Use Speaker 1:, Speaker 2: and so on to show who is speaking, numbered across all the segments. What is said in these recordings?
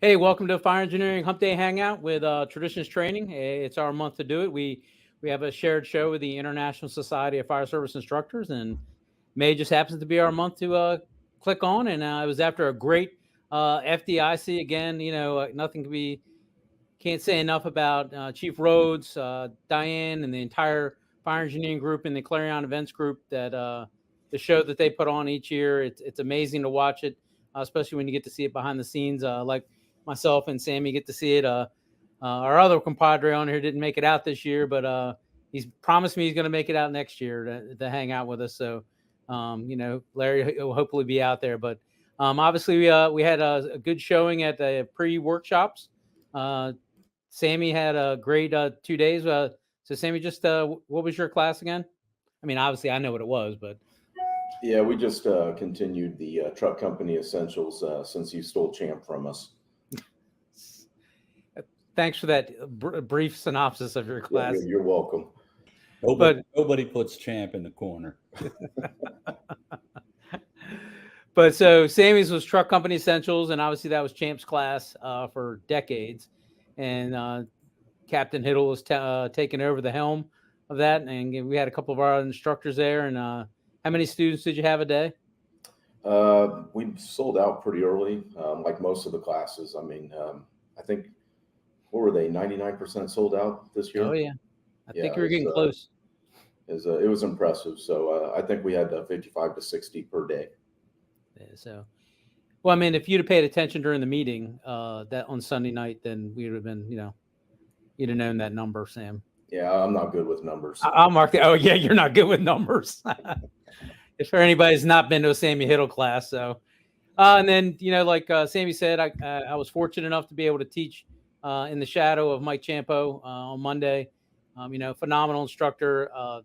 Speaker 1: Hey, welcome to Fire Engineering Humpday Hangout with Traditions Training. It's our month to do it. We have a shared show with the International Society of Fire Service Instructors, and May just happens to be our month to click on. And it was after a great FDIC again. Nothing can't say enough about Chief Rhodes, Diane, and the entire fire engineering group and the Clarion Events group that the show that they put on each year. It's amazing to watch it, especially when you get to see it behind the scenes. Like myself and Sammy get to see it. Our other compadre on here didn't make it out this year, but he's promised me he's going to make it out next year to hang out with us. So, Larry will hopefully be out there. But obviously, we had a good showing at the pre-workshops. Sammy had a great 2 days. So, Sammy, just what was your class again? I mean, obviously, I know what it was, but.
Speaker 2: Yeah, we just continued the truck company essentials since you stole Champ from us.
Speaker 1: Thanks for that brief synopsis of your class.
Speaker 2: Yeah, you're welcome.
Speaker 3: Nobody puts Champ in the corner.
Speaker 1: But so Sammy's was truck company essentials, and obviously that was Champ's class for decades. And Captain Hittle was taking over the helm of that, and we had a couple of our instructors there. And how many students did you have a day?
Speaker 2: We sold out pretty early, like most of the classes. I mean, I think, what were they, 99% sold out this year?
Speaker 1: Oh, yeah. I think we were getting close.
Speaker 2: It was impressive. So I think we had 55 to 60 per day.
Speaker 1: Yeah, so, well, I mean, if you'd have paid attention during the meeting that on Sunday night, then we would have been, you'd have known that number, Sam.
Speaker 2: Yeah, I'm not good with numbers.
Speaker 1: I'll mark that. Oh, yeah, you're not good with numbers. If for anybody's not been to a Sammy Hittle class. So, and then, like Sammy said, I was fortunate enough to be able to teach in the shadow of Mike Champo on Monday. Phenomenal instructor, a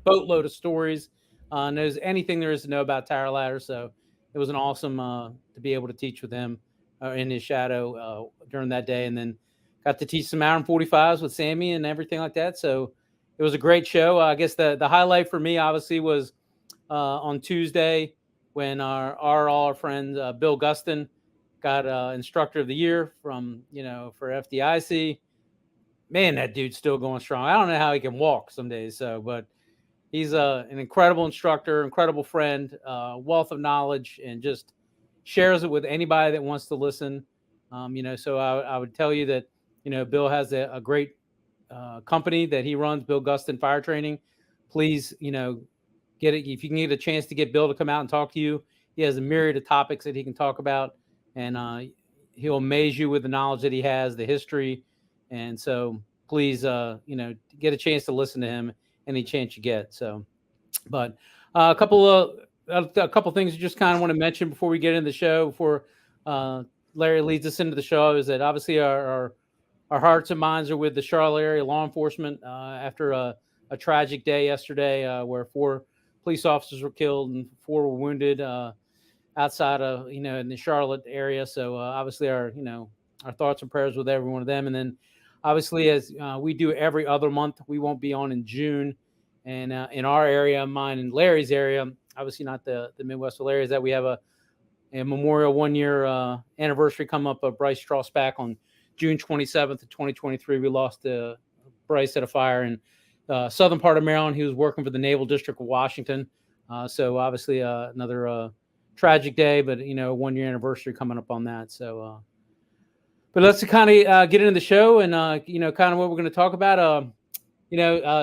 Speaker 1: boatload of stories, knows anything there is to know about tower ladders. So it was an awesome to be able to teach with him in his shadow during that day. And then got to teach some hour and 45s with Sammy and everything like that. So it was a great show. I guess the highlight for me, obviously, was on Tuesday when our friend Bill Gustin got Instructor of the Year from, for FDIC. Man, that dude's still going strong. I don't know how he can walk some days. So, but he's an incredible instructor, incredible friend, wealth of knowledge, and just shares it with anybody that wants to listen. So I would tell you that, Bill has a great company that he runs, Bill Gustin Fire Training. Please, get it. If you can get a chance to get Bill to come out and talk to you, he has a myriad of topics that he can talk about, and he'll amaze you with the knowledge that he has, the history. And so please, get a chance to listen to him any chance you get. So, but a couple things I just kind of want to mention before we get into the show, before Larry leads us into the show, is that obviously our hearts and minds are with the Charlotte area law enforcement after a tragic day yesterday where 4 police officers were killed and 4 were wounded outside of, in the Charlotte area. So obviously our thoughts and prayers with every one of them. And then obviously, as we do every other month, we won't be on in June. And in our area, mine and Larry's area, obviously not the Midwest areas, that we have a memorial 1-year anniversary come up of Bryce Strausback on June 27th of 2023. We lost Bryce at a fire in southern part of Maryland. He was working for the Naval District of Washington. So obviously another tragic day, but, 1-year anniversary coming up on that. So, but let's kind of get into the show and, kind of what we're going to talk about.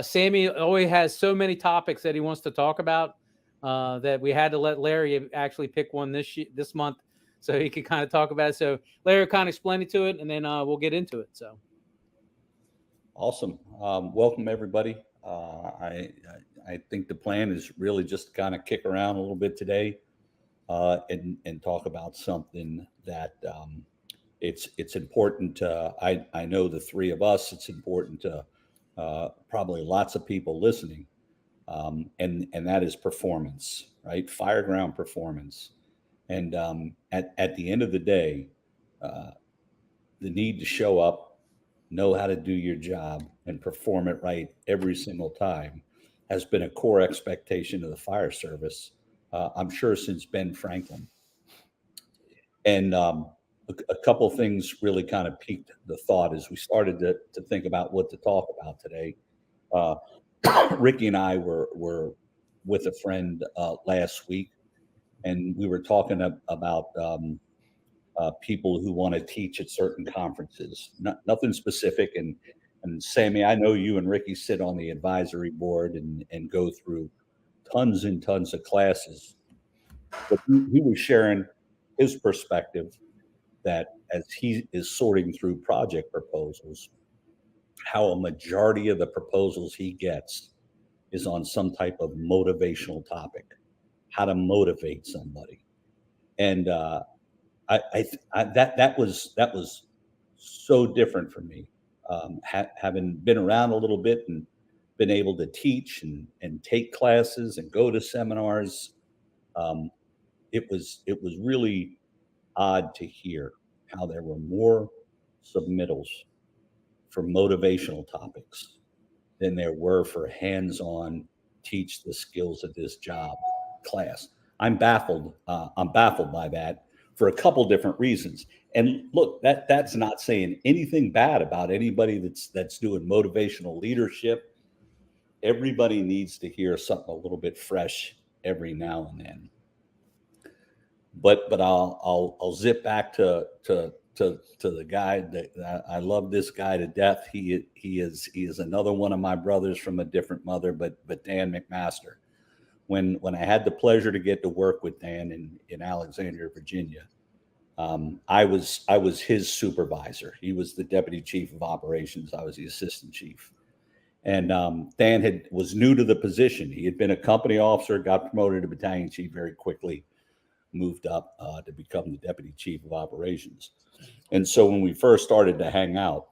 Speaker 1: Sammy always has so many topics that he wants to talk about that we had to let Larry actually pick one this month so he could kind of talk about it. So Larry kind of explain it to it, and then we'll get into it. So.
Speaker 3: Awesome. Welcome, everybody. I think the plan is really just kind of kick around a little bit today and talk about something that it's important to, I know the three of us, it's important to probably lots of people listening, and that is performance, right? Fireground performance. And at the end of the day, the need to show up, know how to do your job, and perform it right every single time has been a core expectation of the fire service, I'm sure, since Ben Franklin. And a couple of things really kind of piqued the thought as we started to think about what to talk about today. Ricky and I were with a friend last week, and we were talking about people who want to teach at certain conferences. Nothing specific. And Sammy, I know you and Ricky sit on the advisory board and go through tons and tons of classes. But he was sharing his perspective that as he is sorting through project proposals, how a majority of the proposals he gets is on some type of motivational topic, how to motivate somebody. And that was so different for me, having been around a little bit and been able to teach and take classes and go to seminars. It was really odd to hear how there were more submittals for motivational topics than there were for hands-on teach the skills of this job class. I'm baffled. I'm baffled by that for a couple different reasons. And look, that's not saying anything bad about anybody that's doing motivational leadership. Everybody needs to hear something a little bit fresh every now and then. But I'll zip back to the guy that I love this guy to death. He is another one of my brothers from a different mother, but Dan McMaster. When I had the pleasure to get to work with Dan in Alexandria, Virginia, I was his supervisor. He was the deputy chief of operations. I was the assistant chief. And Dan was new to the position. He had been a company officer, got promoted to battalion chief very quickly, moved up to become the deputy chief of operations. And so when we first started to hang out,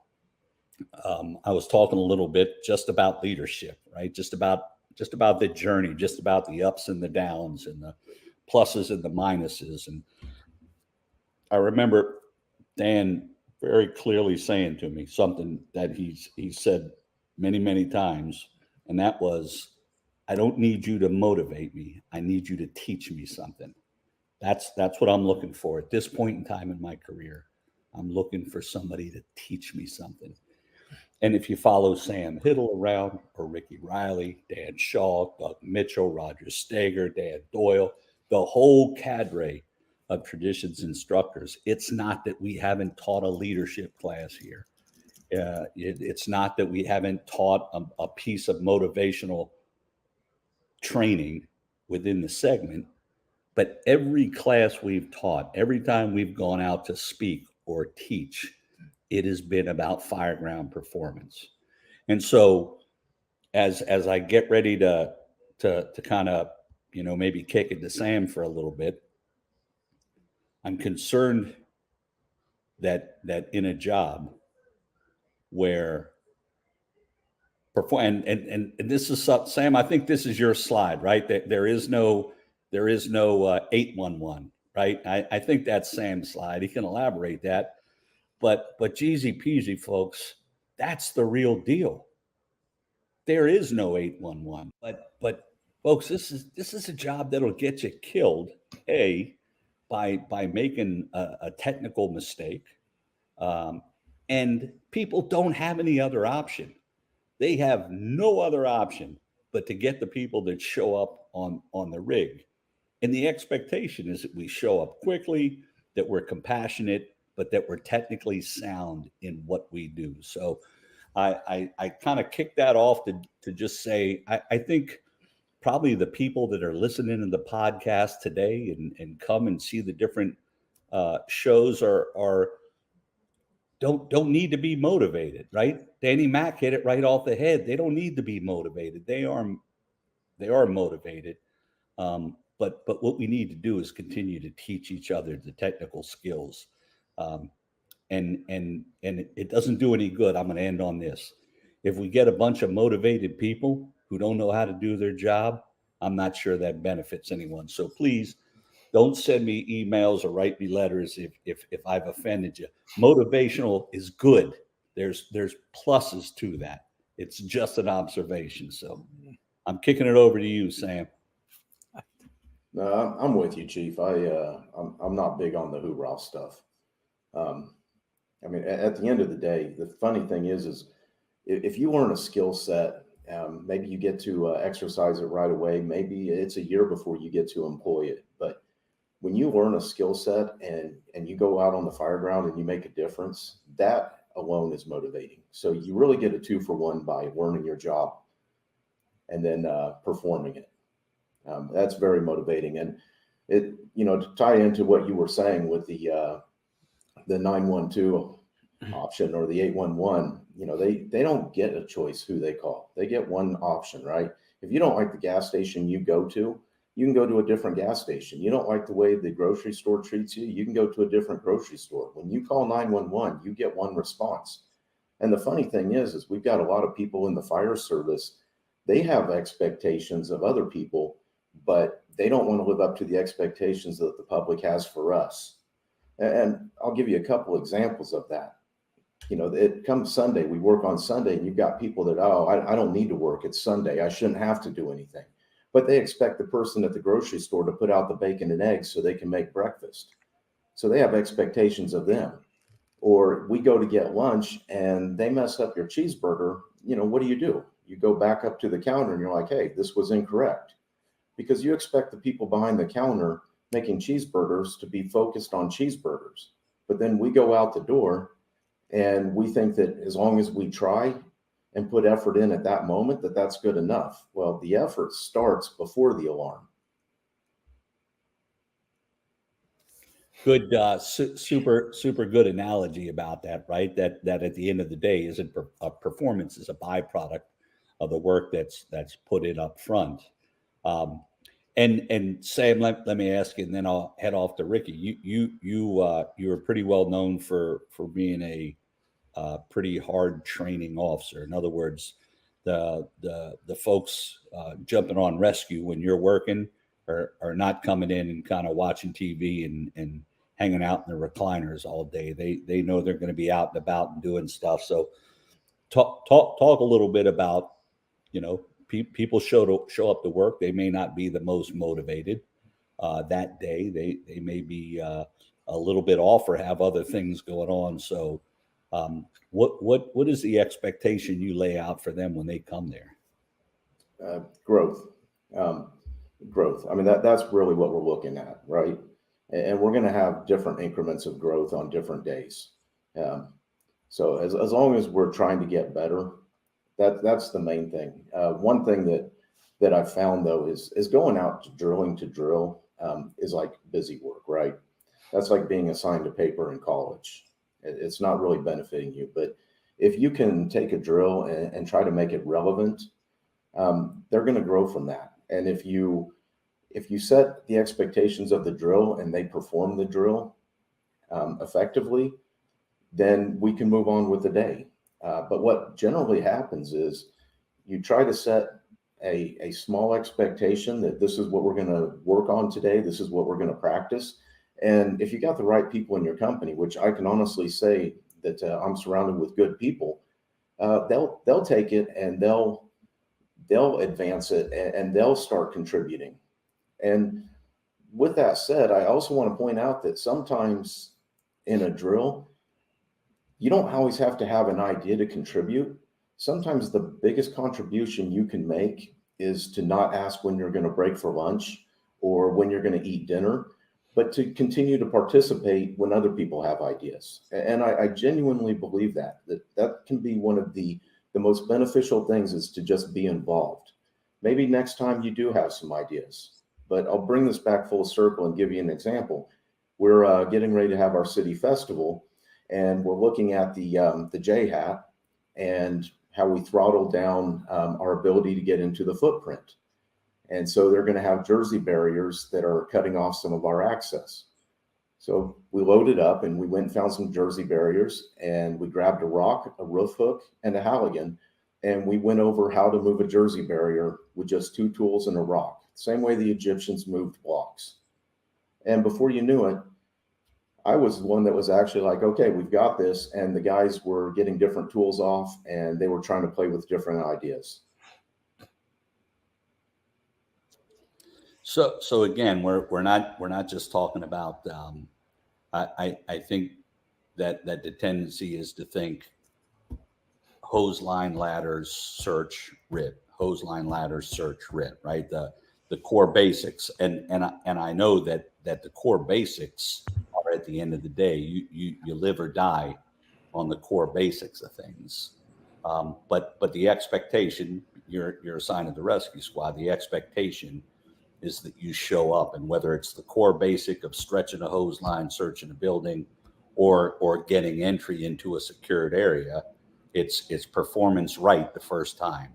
Speaker 3: I was talking a little bit just about leadership, right? Just about the journey, just about the ups and the downs and the pluses and the minuses. And I remember Dan very clearly saying to me something that he said many, many times, and that was, I don't need you to motivate me. I need you to teach me something. That's what I'm looking for at this point in time in my career. I'm looking for somebody to teach me something. And if you follow Sam Hittle around, or Ricky Riley, Dan Shaw, Doug Mitchell, Roger Steger, Dan Doyle, the whole cadre of traditions instructors, it's not that we haven't taught a leadership class here. It's not that we haven't taught a piece of motivational training within the segment. But every class we've taught, every time we've gone out to speak or teach, it has been about Fireground performance. And so as I get ready to kind of, maybe kick it to Sam for a little bit, I'm concerned that in a job where perform and this is Sam, I think this is your slide, right? That there is no 811, right? I think that's Sam's slide. He can elaborate that, but jeezy peasy, folks, that's the real deal. There is no 811, but folks, this is a job that'll get you killed, by making a technical mistake, and people don't have any other option. They have no other option but to get the people that show up on the rig. And the expectation is that we show up quickly, that we're compassionate, but that we're technically sound in what we do. So I kind of kick that off to just say, I think probably the people that are listening to the podcast today and come and see the different shows are don't need to be motivated, right? Danny Mack hit it right off the head. They don't need to be motivated. They are motivated. But what we need to do is continue to teach each other the technical skills. And it doesn't do any good. I'm going to end on this. If we get a bunch of motivated people who don't know how to do their job, I'm not sure that benefits anyone. So please don't send me emails or write me letters if I've offended you. Motivational is good. There's pluses to that. It's just an observation. So I'm kicking it over to you, Sam.
Speaker 2: No, I'm with you, Chief. I'm not big on the hoorah stuff. I mean, at the end of the day, the funny thing is if you learn a skill set, maybe you get to exercise it right away. Maybe it's a year before you get to employ it. But when you learn a skill set and you go out on the fire ground and you make a difference, that alone is motivating. So you really get a 2-for-1 by learning your job and then performing it. That's very motivating. And it, to tie into what you were saying with the 912 option or the 811, they don't get a choice who they call. They get one option, right? If you don't like the gas station you go to, you can go to a different gas station. You don't like the way the grocery store treats you, you can go to a different grocery store. When you call 911, you get one response. And the funny thing is we've got a lot of people in the fire service. They have expectations of other people, but they don't want to live up to the expectations that the public has for us. And I'll give you a couple examples of that. It comes Sunday, we work on Sunday, and you've got people that, I don't need to work. It's Sunday. I shouldn't have to do anything. But they expect the person at the grocery store to put out the bacon and eggs so they can make breakfast. So they have expectations of them. Or we go to get lunch and they mess up your cheeseburger. What do? You go back up to the counter and you're like, hey, this was incorrect. Because you expect the people behind the counter making cheeseburgers to be focused on cheeseburgers. But then we go out the door and we think that as long as we try and put effort in at that moment, that's good enough. Well, the effort starts before the alarm.
Speaker 3: Good, super good analogy about that, right? That at the end of the day, isn't performance is a byproduct of the work that's put in up front. And Sam, let me ask you, and then I'll head off to Ricky. You are pretty well known for being a pretty hard training officer. In other words, the folks jumping on rescue when you're working are not coming in and kind of watching TV and hanging out in the recliners all day. They know they're going to be out and about and doing stuff. So talk a little bit about, people show up to work. They may not be the most motivated that day. They may be a little bit off or have other things going on. So what is the expectation you lay out for them when they come there?
Speaker 2: Growth. I mean, that's really what we're looking at, right? And we're going to have different increments of growth on different days. So as long as we're trying to get better, that's the main thing. One thing that I've found though is going out to drill is like busy work, right? That's like being assigned a paper in college. It's not really benefiting you. But if you can take a drill and try to make it relevant, they're going to grow from that. And if you set the expectations of the drill and they perform the drill effectively, then we can move on with the day. But what generally happens is you try to set a small expectation that this is what we're going to work on today. This is what we're going to practice. And if you got the right people in your company, which I can honestly say that I'm surrounded with good people, they'll take it and they'll advance it and they'll start contributing. And with that said, I also want to point out that sometimes in a drill, you don't always have to have an idea to contribute. Sometimes the biggest contribution you can make is to not ask when you're going to break for lunch or when you're going to eat dinner, but to continue to participate when other people have ideas. And I genuinely believe that can be one of the most beneficial things is to just be involved. Maybe next time you do have some ideas, but I'll bring this back full circle and give you an example. We're getting ready to have our city festival, and we're looking at the J hat and how we throttle down our ability to get into the footprint. And so they're going to have jersey barriers that are cutting off some of our access. So we loaded up and we went and found some jersey barriers, and we grabbed a rock, a roof hook, and a Halligan, and we went over how to move a jersey barrier with just 2 tools and a rock, same way the Egyptians moved blocks. And before you knew it, I was the one that was actually like, okay, we've got this. And the guys were getting different tools off and they were trying to play with different ideas.
Speaker 3: So again, we're not just talking about. I think that the tendency is to think hose line, ladders, search, rip, hose line, ladders, search, rip, right? The core basics. And I know that the core basics are, at the end of the day, you live or die on the core basics of things. But the expectation, you're assigned to the rescue squad, the expectation is that you show up, and whether it's the core basic of stretching a hose line, searching a building, or getting entry into a secured area, it's performance right the first time,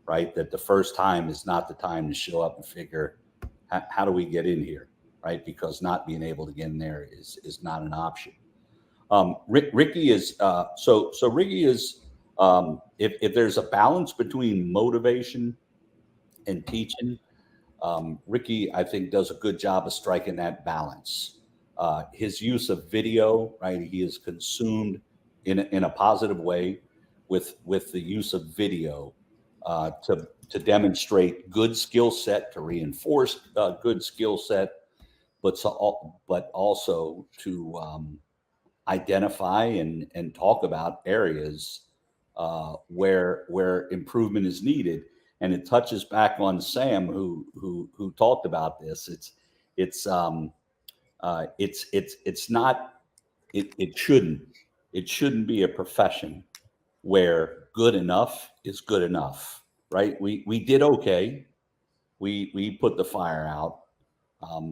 Speaker 3: right? That the first time is not the time to show up and figure, how do we get in here, right? Because not being able to get in there is not an option. Ricky is so Ricky is if there's a balance between motivation and teaching, Ricky, I think, does a good job of striking that balance. His use of video, right? He is consumed in a positive way with the use of video to demonstrate good skill set, to reinforce good skill set, but also to identify and talk about areas where improvement is needed. And it touches back on Sam, who talked about this. It shouldn't be a profession where good enough is good enough, right? We did okay. We put the fire out.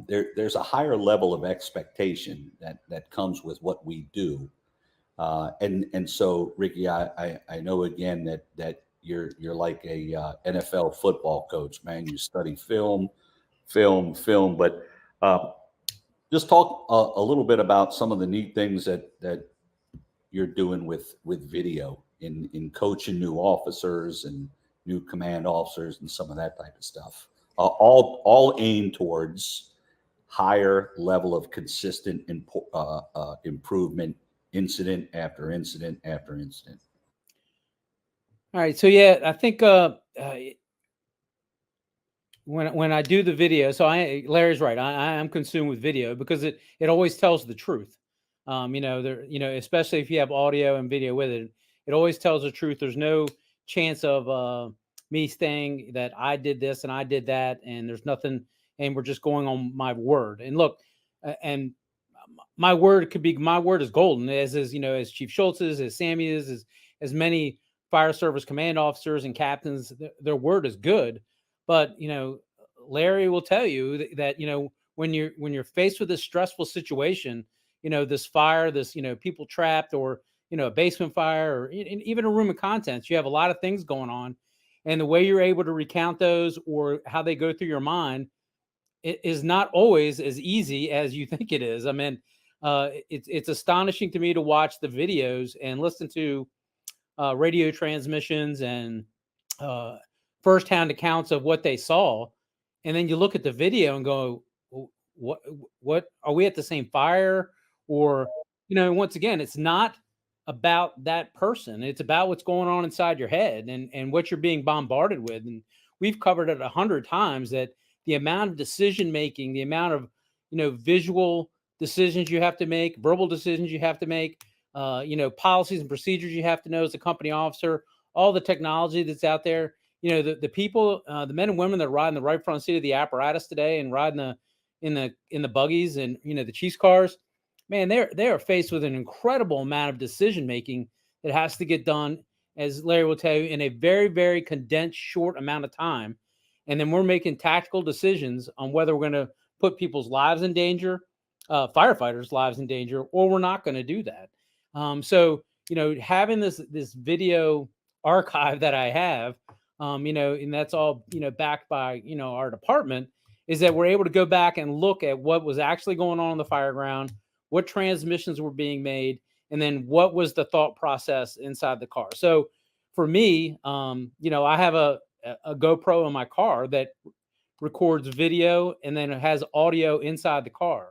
Speaker 3: There's a higher level of expectation that comes with what we do. And so, Ricky, I know again that you're like a NFL football coach, man. You study film, but just talk a little bit about some of the neat things that you're doing with video in coaching new officers and new command officers and some of that type of stuff. All aimed towards higher level of consistent improvement, incident after incident after incident.
Speaker 1: All right. So yeah, I think when I do the video, so Larry's right. I am consumed with video because it always tells the truth. Especially if you have audio and video with it, it always tells the truth. There's no chance of me saying that I did this and I did that, and there's nothing, and we're just going on my word. And look, and my word is golden, as Chief Schultz is, as Sammy is, as many fire service command officers and captains, their word is good. But Larry will tell you that when you're faced with this stressful situation, this fire, this people trapped, or a basement fire, or even a room of contents, you have a lot of things going on, and the way you're able to recount those or how they go through your mind, it is not always as easy as you think it is. I mean, it's astonishing to me to watch the videos and listen to radio transmissions and firsthand accounts of what they saw, and then you look at the video and go, what are we at the same fire? Or once again, it's not about that person, it's about what's going on inside your head and what you're being bombarded with. And we've covered it 100 times, that the amount of decision making, the amount of visual decisions you have to make, verbal decisions you have to make, policies and procedures you have to know as a company officer, all the technology that's out there. The people, the men and women that ride in the right front seat of the apparatus today and ride in the buggies and the Chiefs cars, man, they are faced with an incredible amount of decision making that has to get done, as Larry will tell you, in a very, very condensed, short amount of time. And then we're making tactical decisions on whether we're going to put people's lives in danger, firefighters' lives in danger, or we're not going to do that. So having this video archive that I have, and that's all backed by our department, is that we're able to go back and look at what was actually going on the Fireground, what transmissions were being made, and then what was the thought process inside the car. So for me, I have a GoPro in my car that records video and then it has audio inside the car.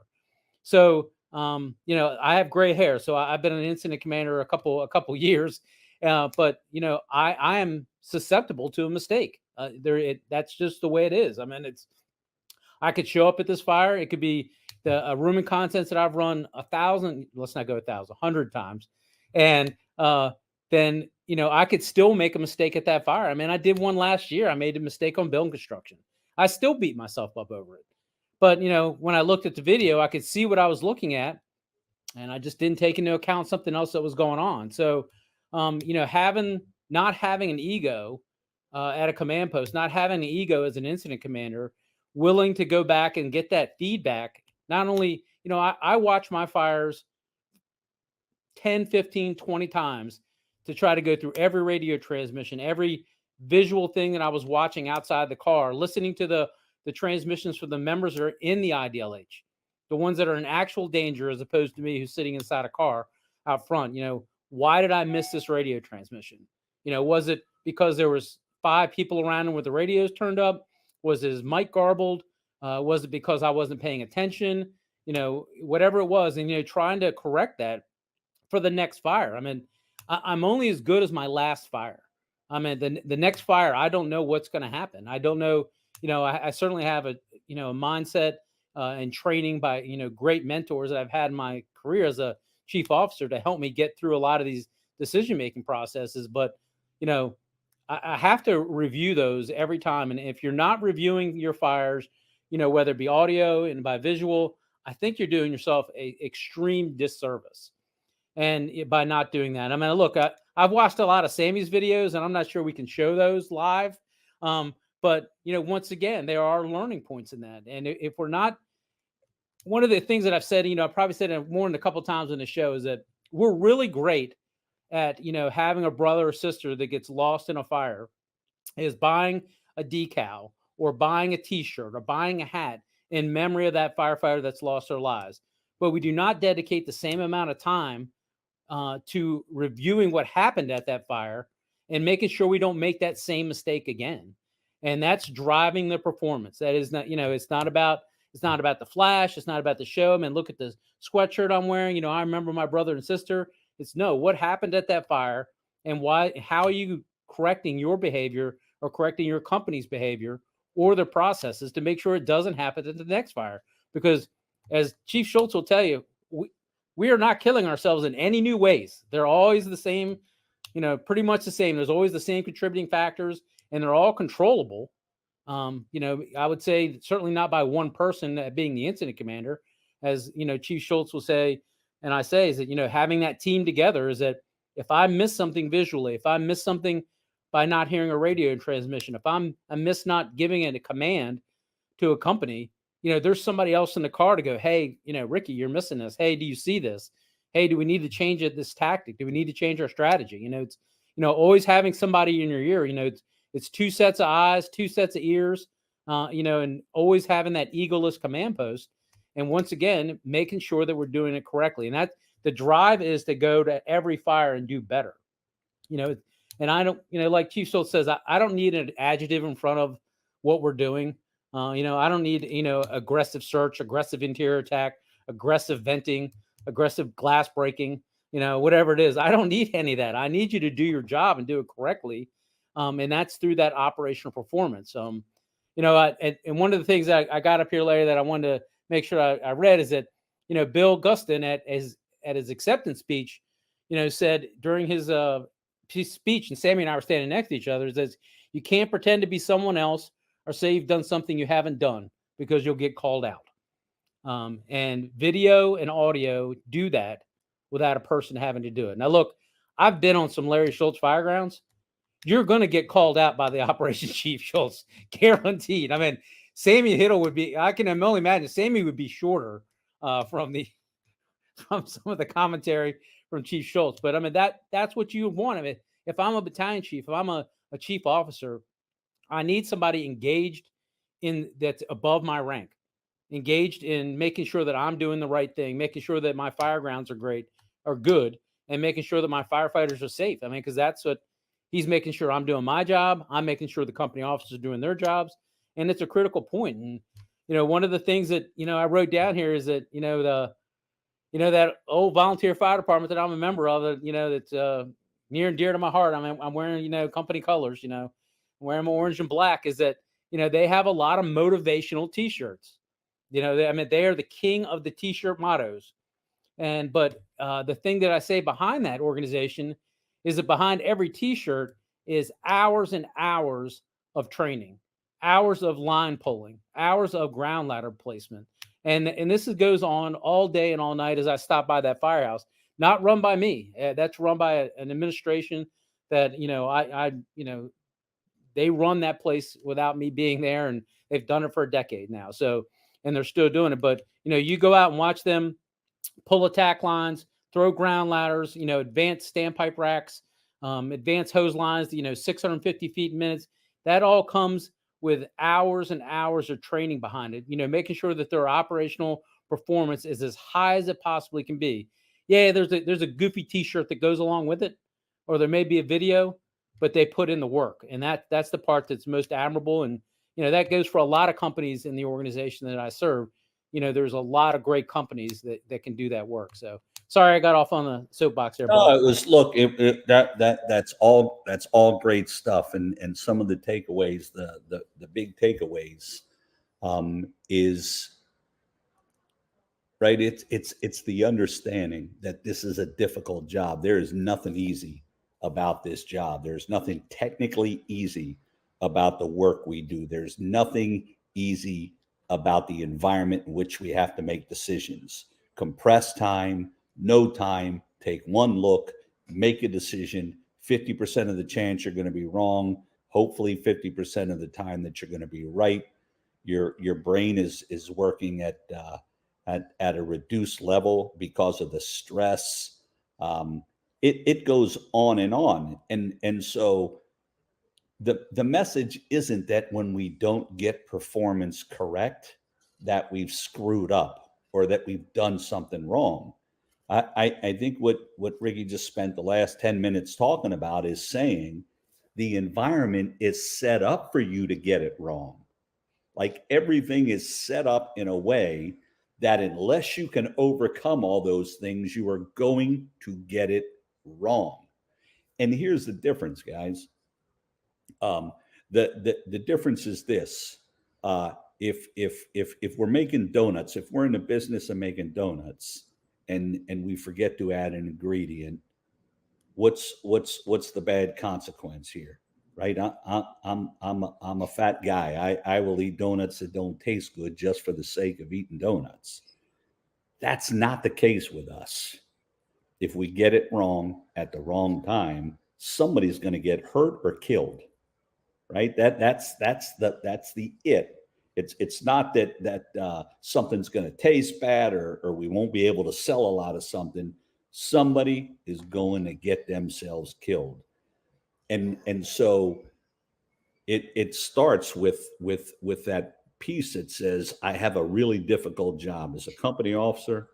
Speaker 1: So I have gray hair, so I've been an incident commander a couple years, but I am susceptible to a mistake. That's just the way it is. I mean, I could show up at this fire. It could be the room and contents that I've run 1,000, let's not go 1,000, 100 times. And then, I could still make a mistake at that fire. I mean, I did one last year. I made a mistake on building construction. I still beat myself up over it. But, when I looked at the video, I could see what I was looking at, and I just didn't take into account something else that was going on. So, not having an ego at a command post, not having an ego as an incident commander, willing to go back and get that feedback. Not only, I watch my fires 10, 15, 20 times to try to go through every radio transmission, every visual thing that I was watching outside the car, listening to the transmissions for the members that are in the IDLH, the ones that are in actual danger, as opposed to me who's sitting inside a car out front. Why did I miss this radio transmission? Was it because there was 5 people around him with the radios turned up? Was his mic garbled? Was it because I wasn't paying attention? Whatever it was, and trying to correct that for the next fire. I mean, I'm only as good as my last fire. I mean, the next fire, I don't know what's going to happen. I don't know. I certainly have a mindset and training by great mentors that I've had in my career as a chief officer to help me get through a lot of these decision making processes. But I have to review those every time. And if you're not reviewing your fires, whether it be audio and by visual, I think you're doing yourself a extreme disservice. And by not doing that, I mean, look, I've watched a lot of Sammy's videos, and I'm not sure we can show those live. But once again, there are learning points in that. And if we're not, one of the things that I've said, I probably said it more than a couple of times in the show, is that we're really great at, having a brother or sister that gets lost in a fire, is buying a decal or buying a t-shirt or buying a hat in memory of that firefighter that's lost their lives. But we do not dedicate the same amount of time to reviewing what happened at that fire and making sure we don't make that same mistake again. And that's driving the performance. That is not, it's not about the flash. It's not about the show. Man, look at the sweatshirt I'm wearing. I remember my brother and sister. It's no, what happened at that fire, and why, how are you correcting your behavior or correcting your company's behavior or the processes to make sure it doesn't happen at the next fire? Because as Chief Schultz will tell you, we are not killing ourselves in any new ways. They're always the same, pretty much the same. There's always the same contributing factors, and they're all controllable. I would say certainly not by one person being the incident commander, as Chief Schultz will say, and I say, is that having that team together, is that if I miss something visually, if I miss something by not hearing a radio transmission, if I miss not giving it a command to a company, there's somebody else in the car to go, hey, Ricky, you're missing this. Hey, do you see this? Hey, do we need to change this tactic? Do we need to change our strategy? It's, always having somebody in your ear. It's 2 sets of eyes, 2 sets of ears, and always having that egoless command post. And once again, making sure that we're doing it correctly. And that the drive is to go to every fire and do better. And I don't, like Chief Schultz says, I don't need an adjective in front of what we're doing. I don't need, aggressive search, aggressive interior attack, aggressive venting, aggressive glass breaking, whatever it is. I don't need any of that. I need you to do your job and do it correctly. And that's through that operational performance. And one of the things that I got up here, Larry, that I wanted to make sure I read is that, Bill Gustin at his acceptance speech, said during his speech, and Sammy and I were standing next to each other, says, you can't pretend to be someone else or say you've done something you haven't done, because you'll get called out. And video and audio do that without a person having to do it. Now, look, I've been on some Larry Schultz firegrounds. You're going to get called out by the operations chief, Schultz, guaranteed. I mean, Sammy Hittle would be, I can only imagine Sammy would be shorter from some of the commentary from Chief Schultz. But I mean, that's what you want. I mean, if I'm a battalion chief, if I'm a chief officer, I need somebody engaged in that's above my rank, engaged in making sure that I'm doing the right thing, making sure that my firegrounds are good, and making sure that my firefighters are safe. I mean, because that's what he's making sure I'm doing my job. I'm making sure the company officers are doing their jobs. And it's a critical point. And, one of the things that, I wrote down here is that, that old volunteer fire department that I'm a member of, that's near and dear to my heart. I mean, I'm wearing, company colors, wearing my orange and black, is that, they have a lot of motivational t-shirts. You know, they are the king of the t-shirt mottos. But the thing that I say behind that organization is that behind every t-shirt is hours and hours of training, hours of line pulling, hours of ground ladder placement. And this goes on all day and all night as I stop by that firehouse. Not run by me. That's run by an administration that, you know, they run that place without me being there, and they've done it for a decade now. So, and they're still doing it. But, you know, you go out and watch them pull attack lines, throw ground ladders, you know, advanced standpipe racks, advanced hose lines, you know, 650 feet in minutes. That all comes with hours and hours of training behind it, you know, making sure that their operational performance is as high as it possibly can be. Yeah, there's a goofy t-shirt that goes along with it, or there may be a video, but they put in the work. And that's the part that's most admirable. And, you know, that goes for a lot of companies in the organization that I serve. You know, there's a lot of great companies that can do that work. So sorry, I got off on the soapbox there.
Speaker 3: No, it was, look, that's all great stuff. And some of the takeaways, the big takeaways, is, right. It's the understanding that this is a difficult job. There is nothing easy about this job. There's nothing technically easy about the work we do. There's nothing easy about the environment in which we have to make decisions. Compress time, no time, take one look, make a decision. 50% of the chance you're going to be wrong. Hopefully 50% of the time that you're going to be right. Your brain is working at a reduced level because of the stress. It goes on and on. And so the message isn't that when we don't get performance correct, that we've screwed up or that we've done something wrong. I think what Ricky just spent the last 10 minutes talking about is saying the environment is set up for you to get it wrong. Like everything is set up in a way that unless you can overcome all those things, you are going to get it wrong. And here's the difference, guys. The difference is this: if we're making donuts, if we're in the business of making donuts, and we forget to add an ingredient, what's the bad consequence here, right? I'm a fat guy. I will eat donuts that don't taste good just for the sake of eating donuts. That's not the case with us. If we get it wrong at the wrong time, somebody's going to get hurt or killed. Right? That's the it. It's not that something's going to taste bad or we won't be able to sell a lot of something. Somebody is going to get themselves killed, and so it starts with that piece that says I have a really difficult job as a company officer,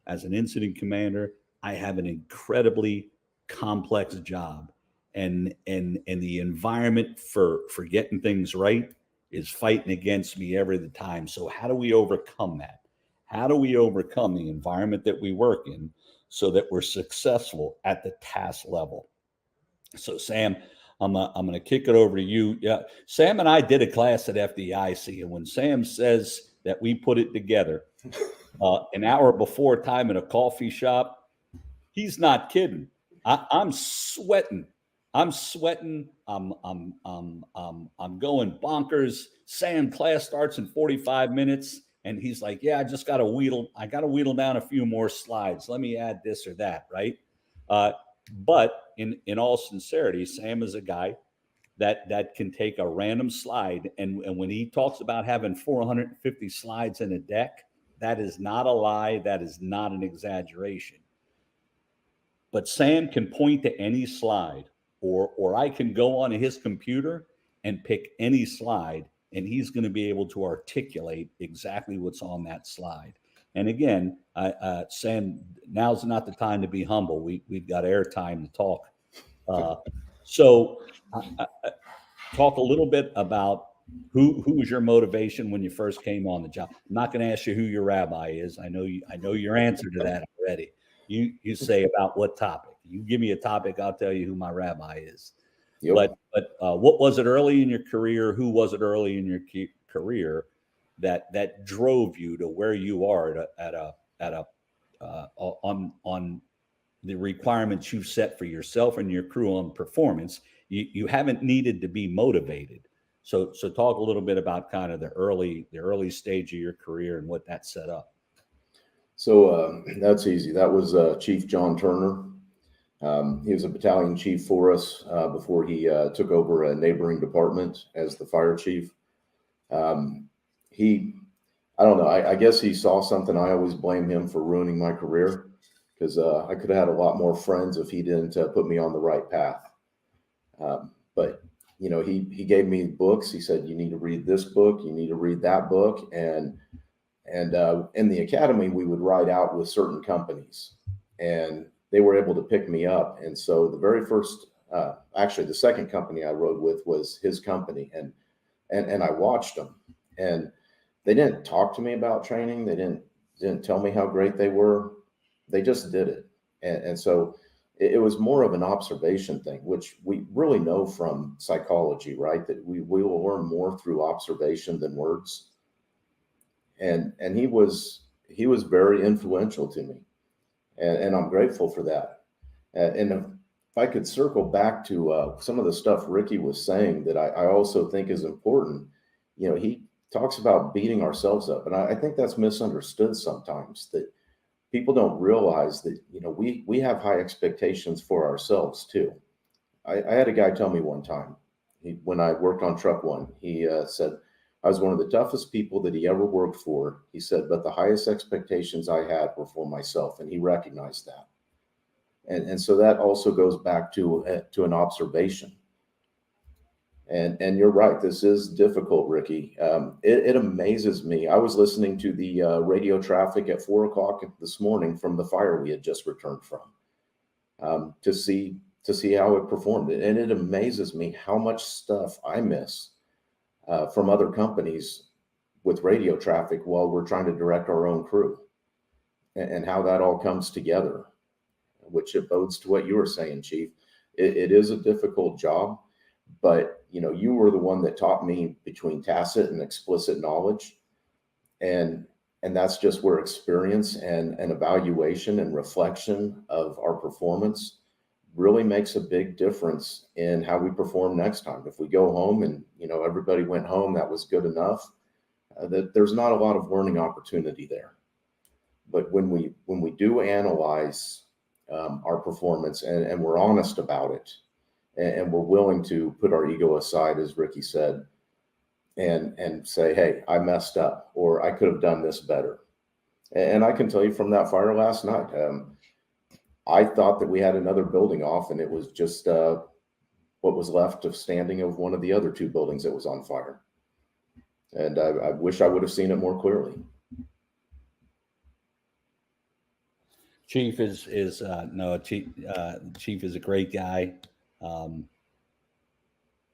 Speaker 3: as an incident commander. I have an incredibly complex job. And the environment for getting things right is fighting against me every time. So how do we overcome that? How do we overcome the environment that we work in so that we're successful at the task level? So Sam, I'm going to kick it over to you. Yeah, Sam and I did a class at FDIC, and when Sam says that we put it together an hour before time in a coffee shop, he's not kidding. I'm sweating. I'm sweating. I'm going bonkers. Sam, class starts in 45 minutes. And he's like, yeah, I just got to wheedle down a few more slides. Let me add this or that. Right. But in all sincerity, Sam is a guy that can take a random slide. And when he talks about having 450 slides in a deck, that is not a lie. That is not an exaggeration. But Sam can point to any slide, or I can go on his computer and pick any slide, and he's going to be able to articulate exactly what's on that slide. And again, Sam, now's not the time to be humble. We've got airtime to talk. So talk a little bit about who was your motivation when you first came on the job. I'm not going to ask you who your rabbi is. I know your answer to that already. You say about what topic. You give me a topic, I'll tell you who my rabbi is. Yep. But what was it early in your career? Who was it early in your career that drove you to where you are on the requirements you've set for yourself and your crew on performance. You haven't needed to be motivated. So talk a little bit about kind of the early stage of your career and what that set up.
Speaker 2: So that's easy. That was Chief John Turner. He was a battalion chief for us before he took over a neighboring department as the fire chief. I don't know, I guess he saw something. I always blame him for ruining my career, because I could have had a lot more friends if he didn't put me on the right path. But you know, he gave me books. He said, you need to read this book, you need to read that book. And in the academy, we would ride out with certain companies, and they were able to pick me up. And so the very first, actually the second company I rode with was his company, and I watched them, and they didn't talk to me about training. They didn't tell me how great they were. They just did it. And so it was more of an observation thing, which we really know from psychology, right? That we will learn more through observation than words. And he was very influential to me. And I'm grateful for that. And if I could circle back to some of the stuff Ricky was saying that I also think is important, you know, he talks about beating ourselves up. And I think that's misunderstood sometimes, that people don't realize that, you know, we have high expectations for ourselves too. I had a guy tell me one time, when I worked on Truck One, he said, I was one of the toughest people that he ever worked for. He said, but the highest expectations I had were for myself. And he recognized that. And so that also goes back to an observation. And you're right. This is difficult, Ricky. It amazes me. I was listening to the radio traffic at 4:00 this morning from the fire we had just returned from, to see how it performed. And it amazes me how much stuff I miss from other companies with radio traffic while we're trying to direct our own crew, and how that all comes together, which it bodes to what you were saying, Chief. It is a difficult job, but you know, you were the one that taught me between tacit and explicit knowledge. And that's just where experience and evaluation and reflection of our performance really makes a big difference in how we perform next time. If we go home and, you know, everybody went home, that was good enough, that there's not a lot of learning opportunity there. But when we do analyze our performance, and we're honest about it, and we're willing to put our ego aside, as Ricky said, and say, hey, I messed up, or I could have done this better. And I can tell you from that fire last night, I thought that we had another building off, and it was just what was left of standing of one of the other two buildings that was on fire. And I wish I would have seen it more clearly.
Speaker 3: Chief is Chief is a great guy.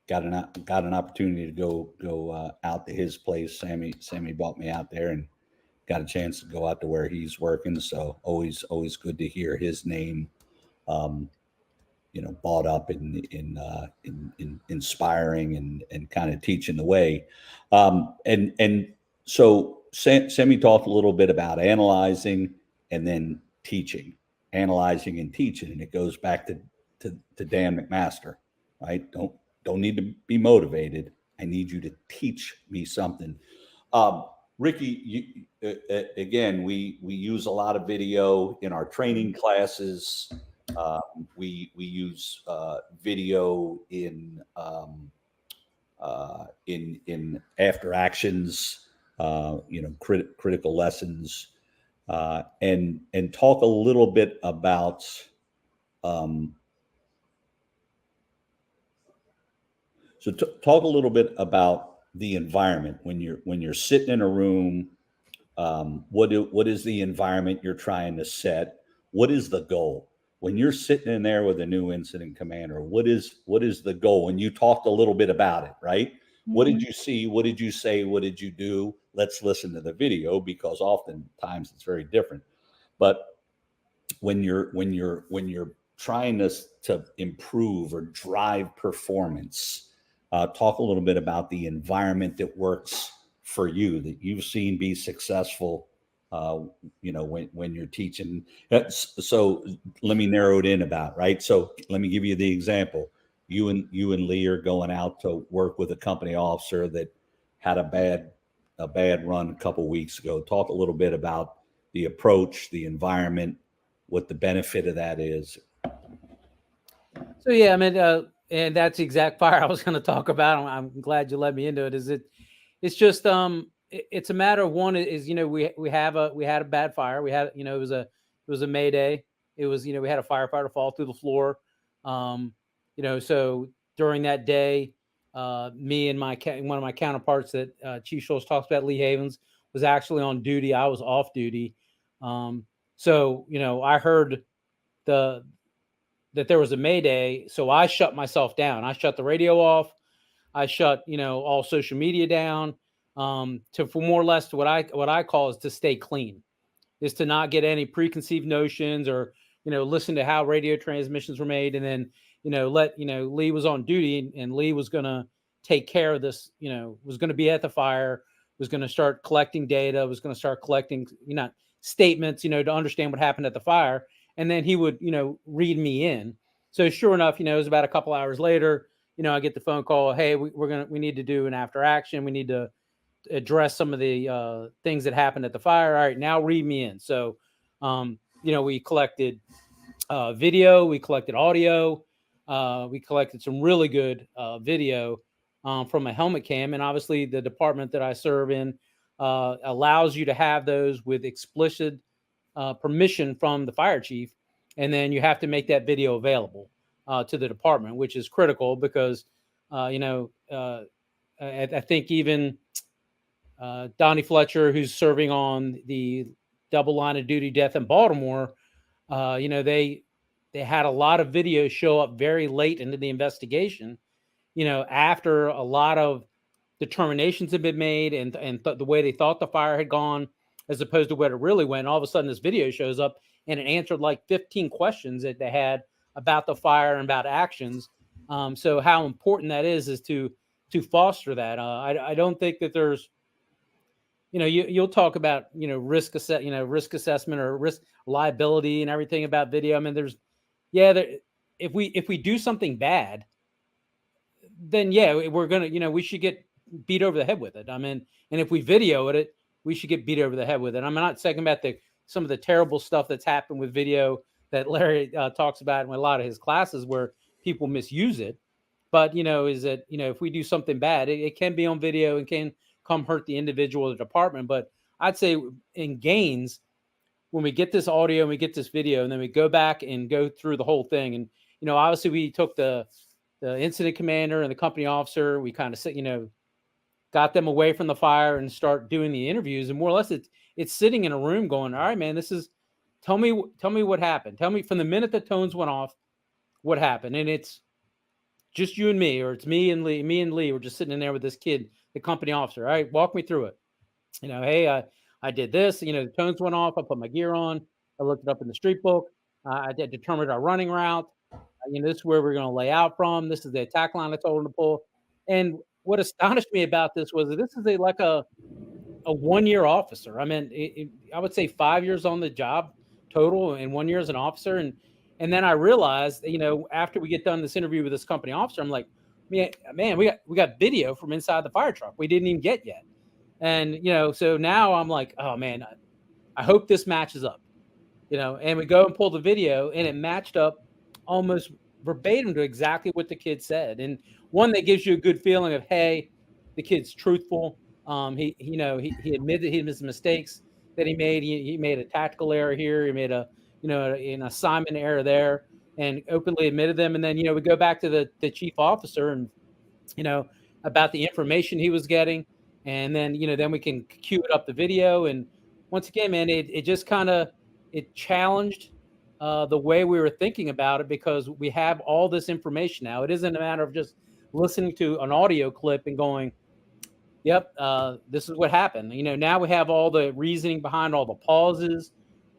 Speaker 3: Got an opportunity to go out to his place. Sammy brought me out there and got a chance to go out to where he's working. So always good to hear his name, brought up in inspiring and kind of teaching the way. And so Sammy talked a little bit about analyzing and then analyzing and teaching, and it goes back to Dan McMaster, right? Don't need to be motivated. I need you to teach me something. Ricky, again, we use a lot of video in our training classes. We use video in after actions, critical lessons, and talk a little bit about talk a little bit about the environment when you're sitting in a room. What is the environment you're trying to set? What is the goal when you're sitting in there with a new incident commander? What is the goal? And you talked a little bit about it, right? Mm-hmm. What did you see? What did you say? What did you do? Let's listen to the video, because oftentimes it's very different. But when you're trying to improve or drive performance, talk a little bit about the environment that works for you that you've seen be successful, when you're teaching? So let me narrow it in about, right? So let me give you the example. You and Lee are going out to work with a company officer that had a bad run a couple of weeks ago. Talk a little bit about the approach, the environment, what the benefit of that is.
Speaker 1: So yeah, I mean, and that's the exact fire I was going to talk about. I'm glad you led me into it. It's just it's a matter of one is we had a bad fire. We had it was a May Day. It was we had a firefighter fall through the floor. So during that day, me and one of my counterparts that Chief Schultz talks about, Lee Havens, was actually on duty. I was off duty. I heard that there was a Mayday, so I shut myself down. I shut the radio off. I shut all social media down. For more or less to what I call is to stay clean, is to not get any preconceived notions or listen to how radio transmissions were made, and then Lee was on duty and Lee was going to take care of this. Was going to be at the fire, was going to start collecting data, was going to start collecting statements, to understand what happened at the fire. And then he would, read me in. So sure enough, it was about a couple hours later, I get the phone call. Hey, we need to do an after action. We need to address some of the things that happened at the fire. All right, now read me in. So, we collected video, we collected audio, we collected some really good video from a helmet cam. And obviously the department that I serve in allows you to have those with explicit permission from the fire chief, and then you have to make that video available to the department, which is critical because I think even Donnie Fletcher, who's serving on the double line of duty death in Baltimore, they had a lot of videos show up very late into the investigation, after a lot of determinations had been made and the way they thought the fire had gone, as opposed to what it really went. All of a sudden, this video shows up and it answered like 15 questions that they had about the fire and about actions. So how important that is to foster that. I don't think that there's, you'll talk about, risk assessment or risk liability and everything about video. I mean, if we do something bad, then we're going to, we should get beat over the head with it. I mean, and if we video it, we should get beat over the head with it. I'm not talking about some of the terrible stuff that's happened with video that Larry talks about in a lot of his classes where people misuse it. But, is that, if we do something bad, it can be on video and can come hurt the individual or the department. But I'd say in gains, when we get this audio and we get this video and then we go back and go through the whole thing. And, obviously we took the incident commander and the company officer, we kind of got them away from the fire and start doing the interviews. And more or less it's sitting in a room going, all right, man, tell me what happened. Tell me from the minute the tones went off, what happened. And it's just you and me, or it's me and Lee, we're just sitting in there with this kid, the company officer. All right, walk me through it. Hey, I did this, the tones went off. I put my gear on. I looked it up in the street book. I determined our running route. This is where we're going to lay out from. This is the attack line I told him to pull. And what astonished me about this was that this is like a 1-year officer. I mean, I would say 5 years on the job total and 1 year as an officer. And then I realized, after we get done this interview with this company officer, I'm like, man, we got video from inside the fire truck we didn't even get yet. And, so now I'm like, oh man, I hope this matches up, and we go and pull the video and it matched up almost verbatim to exactly what the kid said. And one that gives you a good feeling of, hey, the kid's truthful. He admitted he made mistakes that he made. He made a tactical error here. He made an assignment error there, and openly admitted them. And then, we go back to the chief officer and, about the information he was getting. And then, then we can cue it up the video. And once again, man, it just it challenged the way we were thinking about it, because we have all this information now. It isn't a matter of just listening to an audio clip and going, yep, this is what happened. Now we have all the reasoning behind all the pauses.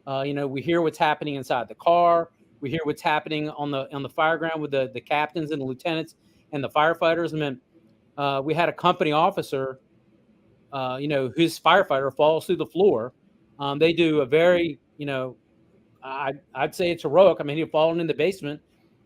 Speaker 1: We hear what's happening inside the car. We hear what's happening on the fireground with the captains and the lieutenants and the firefighters. And then we had a company officer his firefighter falls through the floor. They do a very, I'd say it's heroic. I mean, he'd fallen in the basement.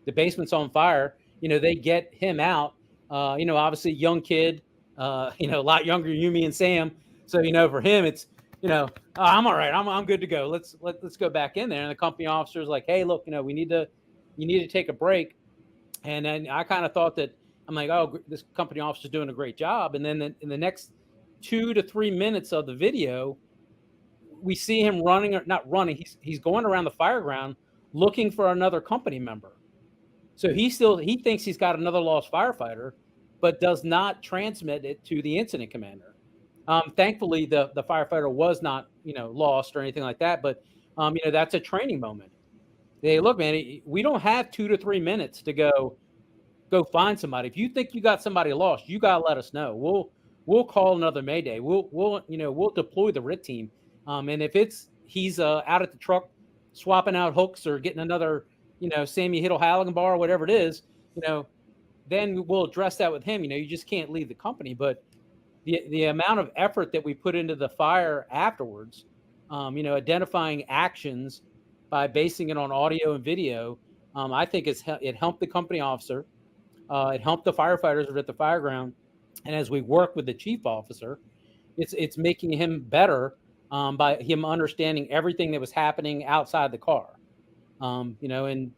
Speaker 1: The basement's on fire. They get him out. Obviously young kid, a lot younger than you, me, and Sam. So, for him, it's, "Oh, I'm all right. I'm good to go. Let's go back in there." And the company officer's like, "Hey, look, you need to take a break." And then I kind of thought that, I'm like, "Oh, this company officer's doing a great job." And then in the next 2 to 3 minutes of the video, we see him running, or not running. He's going around the Fireground looking for another company member. So he thinks he's got another lost firefighter, but does not transmit it to the incident commander. Thankfully, the firefighter was not, lost or anything like that. But, that's a training moment. Hey, look, man, we don't have 2 to 3 minutes to go find somebody. If you think you got somebody lost, you got to let us know. We'll call another Mayday. We'll deploy the RIT team. And if he's out at the truck swapping out hooks or getting another, Sammy Hittle Halligan bar or whatever it is, then we'll address that with him. You just can't leave the company. But the amount of effort that we put into the fire afterwards, identifying actions by basing it on audio and video, I think it helped the company officer. It helped the firefighters at the Fireground. And as we work with the chief officer, it's making him better by him understanding everything that was happening outside the car. And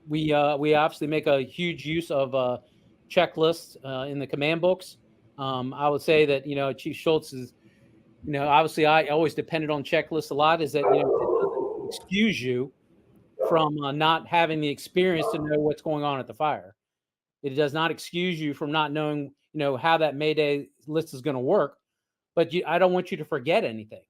Speaker 1: we obviously make a huge use of checklists in the command books. I would say that, Chief Schultz is, obviously I always depended on checklists a lot, is that, it doesn't excuse you from not having the experience to know what's going on at the fire. It does not excuse you from not knowing, how that Mayday list is going to work. But I don't want you to forget anything.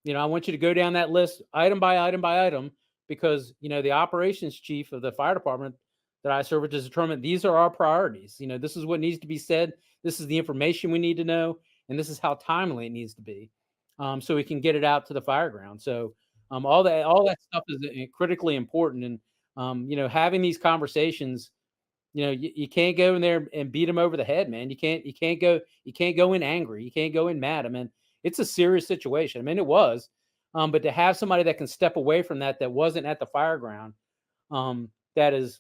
Speaker 1: I want you to go down that list item by item by item, because, the operations chief of the fire department that I serve with has determined these are our priorities. This is what needs to be said. This is the information we need to know. And this is how timely it needs to be, so we can get it out to the Fireground. So all that stuff is critically important. And, having these conversations, you can't go in there and beat them over the head, man. You can't go in angry. You can't go in mad. I mean, it's a serious situation. I mean, it was, but to have somebody that can step away from that wasn't at the Fireground, that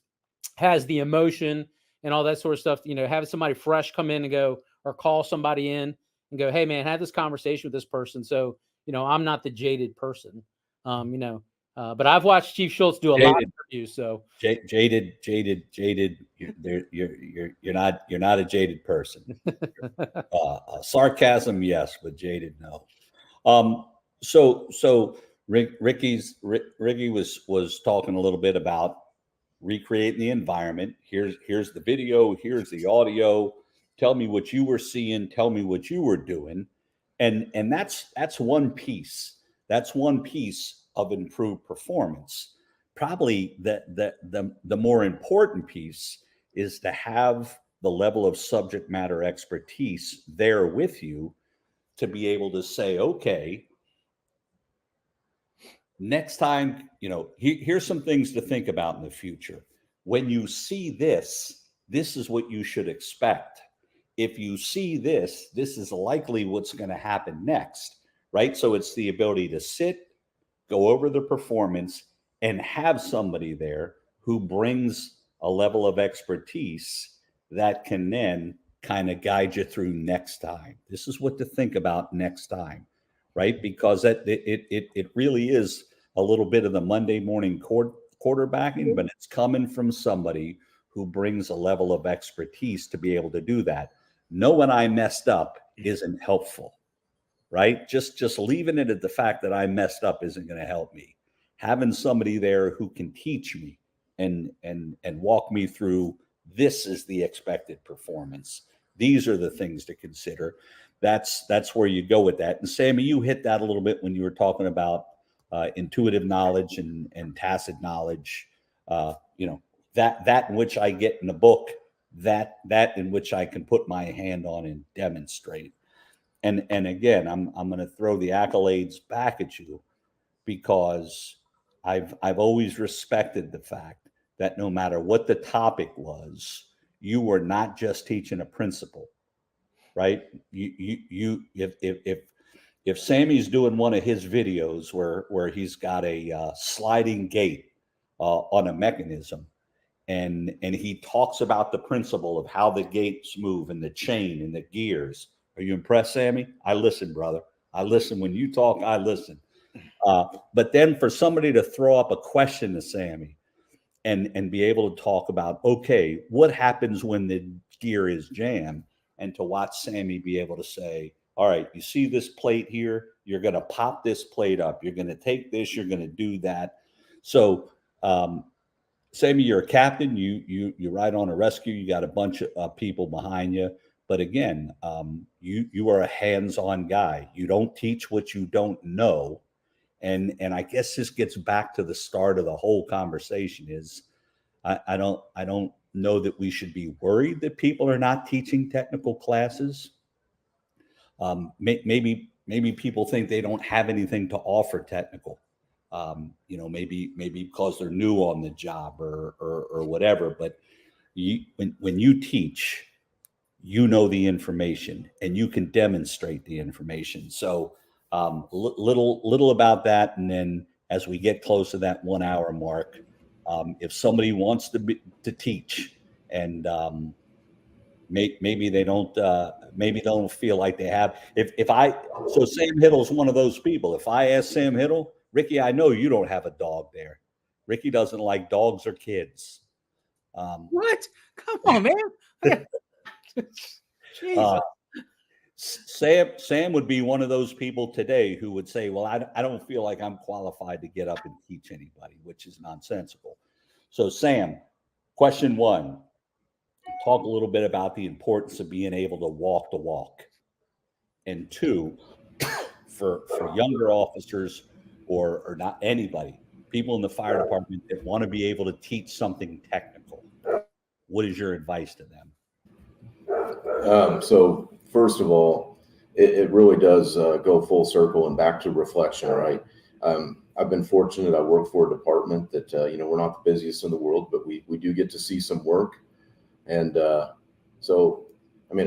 Speaker 1: has the emotion and all that sort of stuff, have somebody fresh come in and go, or call somebody in and go, "Hey man, have this conversation with this person." So, I'm not the jaded person, but I've watched Chief Schultz do a lot of interviews. So
Speaker 3: jaded. You're not a jaded person. Sarcasm, yes, but jaded, no. So Ricky was talking a little bit about recreating the environment. Here's the video. Here's the audio. Tell me what you were seeing. Tell me what you were doing, and that's one piece. That's one piece of improved performance. Probably the more important piece is to have the level of subject matter expertise there with you to be able to say, okay, next time, here's some things to think about in the future. When you see this is what you should expect. If you see this is likely what's going to happen next, right? So it's the ability to sit, go over the performance, and have somebody there who brings a level of expertise that can then kind of guide you through next time. This is what to think about next time, right? Because it really is a little bit of the Monday morning quarterbacking, but it's coming from somebody who brings a level of expertise to be able to do that. Knowing I messed up isn't helpful, right? Just leaving it at the fact that I messed up isn't going to help me. Having somebody there who can teach me and walk me through, this is the expected performance. These are the things to consider. That's where you go with that. And Sammy, you hit that a little bit when you were talking about intuitive knowledge and tacit knowledge. That in which I get in the book, that in which I can put my hand on and demonstrate. And again, I'm going to throw the accolades back at you, because I've always respected the fact that no matter what the topic was, you were not just teaching a principle. right? If Sammy's doing one of his videos where he's got a sliding gate on a mechanism, and he talks about the principle of how the gates move and the chain and the gears. Are you impressed, Sammy? I listen, brother. I listen when you talk. I listen. But then for somebody to throw up a question to Sammy and be able to talk about, okay, what happens when the gear is jammed, and to watch Sammy be able to say, all right, you see this plate here? You're going to pop this plate up. You're going to take this. You're going to do that. So, Sammy, you're a captain. You ride on a rescue. You got a bunch of people behind you. But again, you are a hands-on guy. You don't teach what you don't know. And I guess this gets back to the start of the whole conversation is I don't know that we should be worried that people are not teaching technical classes. Maybe people think they don't have anything to offer technical. Maybe because they're new on the job or whatever. But when you teach, you know the information and you can demonstrate the information. So little about that, and then as we get close to that 1 hour mark, if somebody wants to teach and maybe they don't feel like they have. So Sam Hittle's one of those people. If I ask Sam Hittle, Ricky, I know you don't have a dog there. Ricky doesn't like dogs or kids.
Speaker 1: What? Come on, man.
Speaker 3: Sam would be one of those people today who would say, well, I don't feel like I'm qualified to get up and teach anybody, which is nonsensical. So Sam, question one, talk a little bit about the importance of being able to walk the walk. And two, for younger officers or not anybody, people in the fire department that want to be able to teach something technical, what is your advice to them?
Speaker 2: So first of all, it really does go full circle and back to reflection, right? I've been fortunate. I work for a department that, we're not the busiest in the world, but we do get to see some work. And so, I'm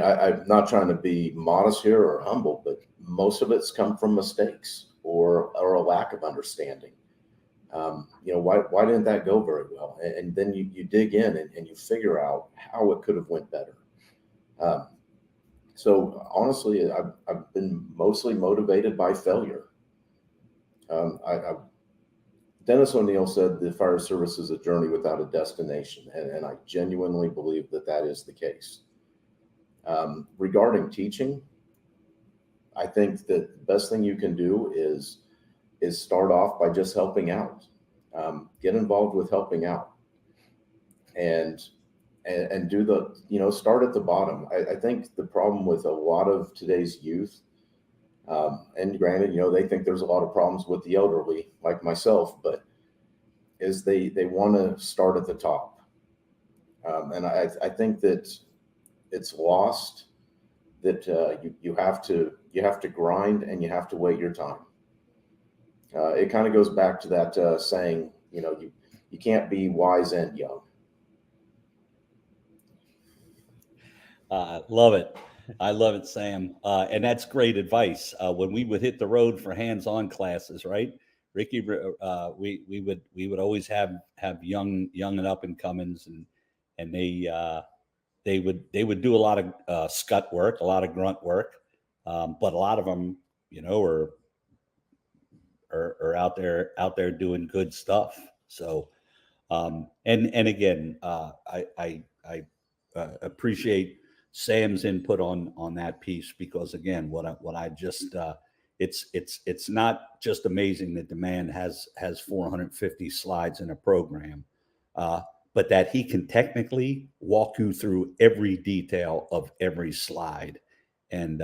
Speaker 2: not trying to be modest here or humble, but most of it's come from mistakes or a lack of understanding. Why didn't that go very well? And then you dig in and you figure out how it could have went better. So honestly, I've been mostly motivated by failure. Dennis O'Neill said the fire service is a journey without a destination, and I genuinely believe that is the case. Regarding teaching, I think that the best thing you can do is start off by just helping out. Get involved with helping out, and do start at the bottom. I think the problem with a lot of today's youth, and granted, they think there's a lot of problems with the elderly like myself, but is they want to start at the top. And I think that it's lost that you have to grind and you have to wait your time. It kind of goes back to that saying, you can't be wise and young.
Speaker 3: Love it. I love it, Sam. And that's great advice. When we would hit the road for hands-on classes, right, Ricky, we would always have young and up and comings, and they would do a lot of scut work, a lot of grunt work, but a lot of them, are out there doing good stuff. So, and again, I appreciate Sam's input on that piece, because again, what I just it's not just amazing that the man has 450 slides in a program, but that he can technically walk you through every detail of every slide, and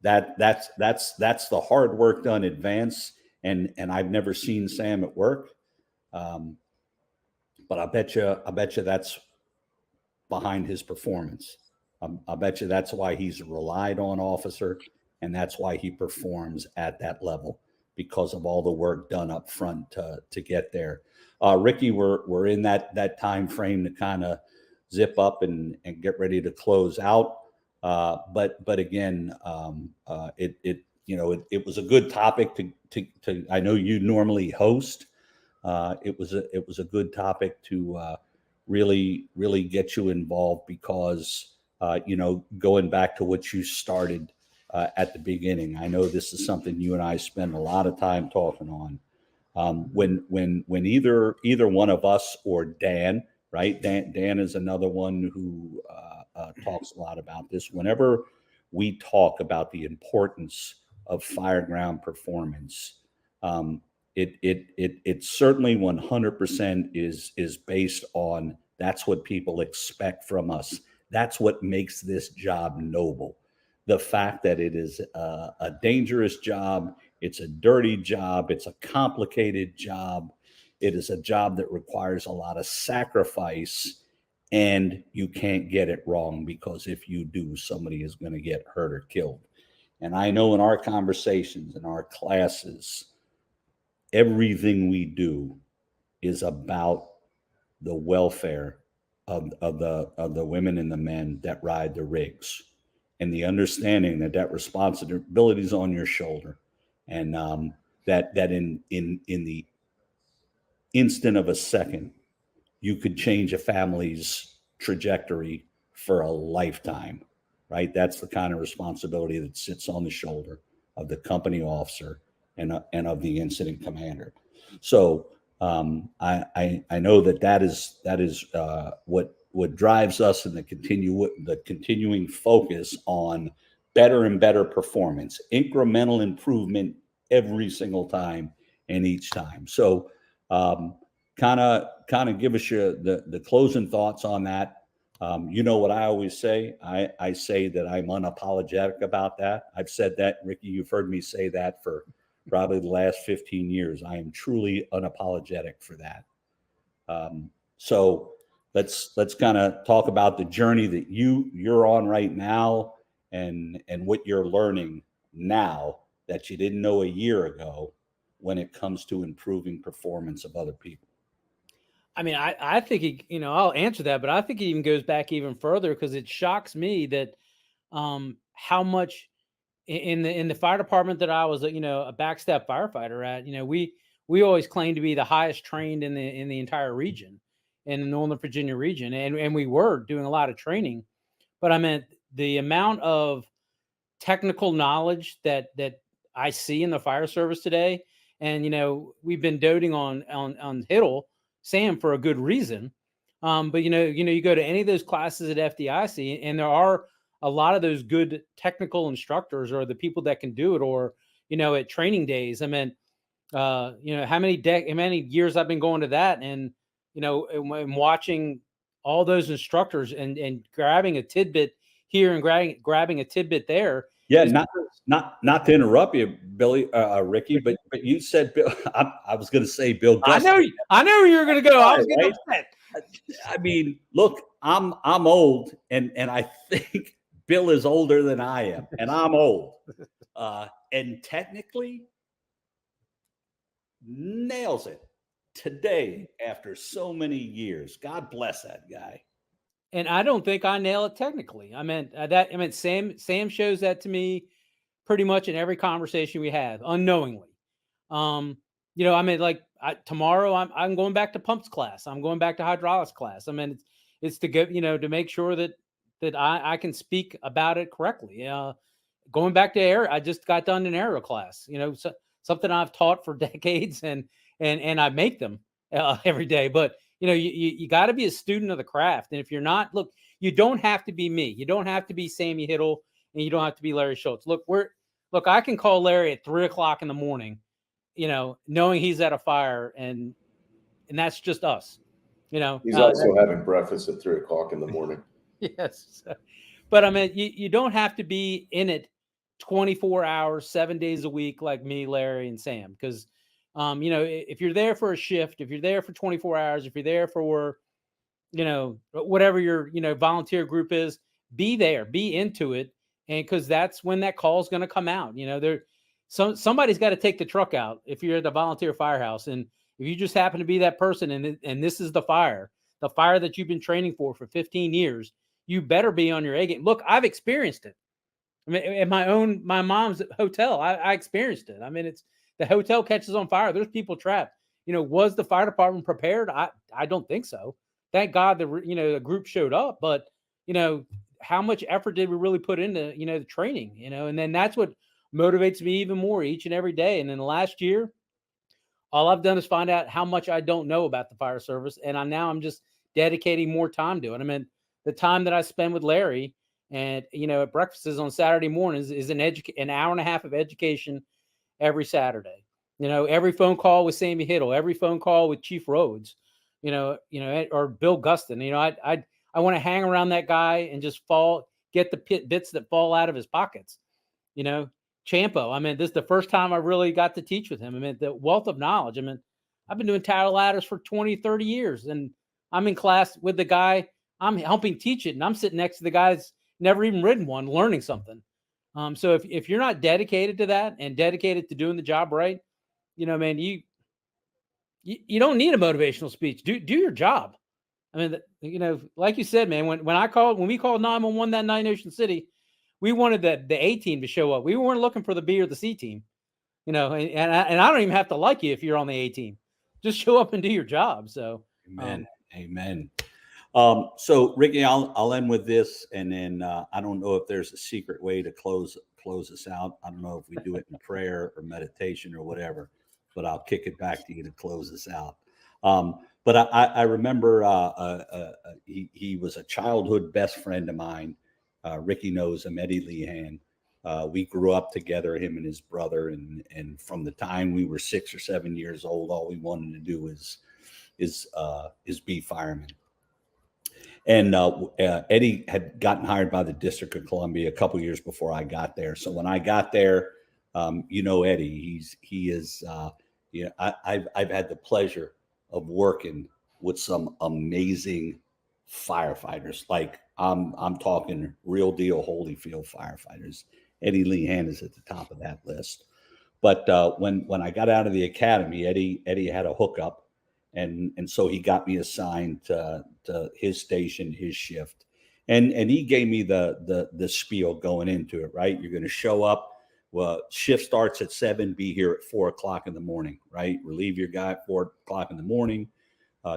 Speaker 3: that's the hard work done in advance. And I've never seen Sam at work, but I bet you that's behind his performance. I bet you that's why he's a relied on officer, and that's why he performs at that level, because of all the work done up front to get there. Ricky, we're in that time frame to kind of zip up and get ready to close out. But again, it was a good topic to I know you normally host. It was a good topic to really get you involved because going back to what you started at the beginning. I know this is something you and I spend a lot of time talking on. When either one of us or Dan, right? Dan is another one who talks a lot about this. Whenever we talk about the importance of Fireground performance, it certainly 100% is based on that's what people expect from us. That's what makes this job noble. The fact that it is a dangerous job, it's a dirty job, it's a complicated job. It is a job that requires a lot of sacrifice, and you can't get it wrong, because if you do, somebody is going to get hurt or killed. And I know in our conversations, in our classes, everything we do is about the welfare of the women and the men that ride the rigs, and the understanding that responsibility is on your shoulder, and that in the instant of a second, you could change a family's trajectory for a lifetime, right? That's the kind of responsibility that sits on the shoulder of the company officer and of the incident commander. So I know that is what drives us in the continuing focus on better and better performance, incremental improvement every single time and each time. So kind of give us the closing thoughts on that. What I always say, I say that I'm unapologetic about that. I've said that, Ricky, you've heard me say that for probably the last 15 years. I am truly unapologetic for that. So let's kind of talk about the journey that you're on right now, and what you're learning now that you didn't know a year ago when it comes to improving performance of other people.
Speaker 1: I mean, I think I'll answer that, but I think it even goes back even further, because it shocks me that how much in the fire department that I was a backstep firefighter at, we always claimed to be the highest trained in the entire region, in the Northern Virginia region, and we were doing a lot of training. But I meant the amount of technical knowledge that I see in the fire service today, and we've been doting on Hittle, Sam, for a good reason. But you go to any of those classes at FDIC, and there are a lot of those good technical instructors, or the people that can do it, or at training days. I mean, how many years I've been going to that, and and watching all those instructors and grabbing a tidbit here and grabbing a tidbit there.
Speaker 3: Yeah, not to interrupt you, Billy, Ricky, but you said Bill. I was going to say Bill Gustin.
Speaker 1: I know you were going to go. I was getting upset.
Speaker 3: I mean, look, I'm old, and I think Bill is older than I am, and I'm old, and technically nails it today after so many years. God bless that guy.
Speaker 1: And I don't think I nail it technically. I meant Sam shows that to me pretty much in every conversation we have, unknowingly. Tomorrow I'm going back to pumps class. I'm going back to hydraulics class. I mean, it's to go, to make sure that I can speak about it correctly. Going back to air, I just got done in aero class. So, something I've taught for decades, and I make them every day. But you got to be a student of the craft. And if you're not, look, you don't have to be me. You don't have to be Sammy Hittle, and you don't have to be Larry Schultz. Look, I can call Larry at 3:00 in the morning, knowing he's at a fire, and that's just us.
Speaker 2: He's also having breakfast at 3:00 in the morning.
Speaker 1: Yes. But I mean, you don't have to be in it 24 hours, 7 days a week, like me, Larry, and Sam, because if you're there for a shift, if you're there for 24 hours, if you're there for, whatever your, volunteer group is, be there, be into it. And because that's when that call is going to come out. Somebody's got to take the truck out if you're at the volunteer firehouse. And if you just happen to be that person, and this is the fire that you've been training for 15 years, you better be on your A game. Look, I've experienced it. I mean, at my mom's hotel, I experienced it. I mean, it's the hotel catches on fire. There's people trapped. Was the fire department prepared? I don't think so. Thank God the group showed up, but how much effort did we really put into the training? And then that's what motivates me even more each and every day. And then last year, all I've done is find out how much I don't know about the fire service, and I'm just dedicating more time to it. I mean, the time that I spend with Larry and at breakfasts on Saturday mornings is an hour and a half of education every Saturday. Every phone call with Sammy Hittle, every phone call with Chief Rhodes, or Bill Guston. I want to hang around that guy and just get the bits that fall out of his pockets. Champo. I mean, this is the first time I really got to teach with him. I mean, the wealth of knowledge. I mean, I've been doing tower ladders for 20, 30 years, and I'm in class with the guy. I'm helping teach it, and I'm sitting next to the guy that's never even ridden one, learning something. So if you're not dedicated to that and dedicated to doing the job right, man, you don't need a motivational speech. Do your job. I mean, like you said, man, when we called 911 that night in Ocean City, we wanted the A team to show up. We weren't looking for the B or the C team, and I don't even have to like you if you're on the A team. Just show up and do your job. So,
Speaker 3: amen. So Ricky, I'll end with this, and then I don't know if there's a secret way to close us out. I don't know if we do it in prayer or meditation or whatever, but I'll kick it back to you to close us out. But I remember he was a childhood best friend of mine. Ricky knows him, Eddie Lehan. We grew up together, him and his brother, and from the time we were 6 or 7 years old, all we wanted to do is be firemen. And Eddie had gotten hired by the District of Columbia a couple years before I got there. So when I got there, Eddie, he is I've had the pleasure of working with some amazing firefighters. Like I'm talking real deal Holyfield firefighters. Eddie Lehan is at the top of that list. But when I got out of the academy, Eddie had a hookup. And so he got me assigned to his station, his shift. And he gave me the spiel going into it, right? You're going to show up. Well, shift starts at 7, be here at 4 o'clock in the morning, right? Relieve your guy at 4 o'clock in the morning,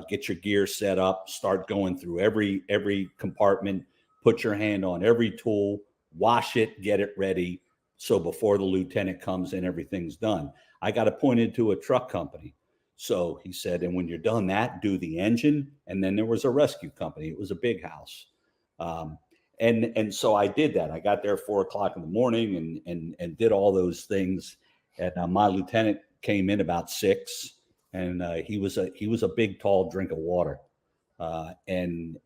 Speaker 3: get your gear set up, start going through every compartment, put your hand on every tool, wash it, get it ready. So before the lieutenant comes in, everything's done. I got appointed to a truck company. So he said, and when you're done that, do the engine. And then there was a rescue company. It was a big house. And so I did that. I got there at 4 o'clock in the morning and did all those things. And my lieutenant came in about 6, and he was a big, tall drink of water. And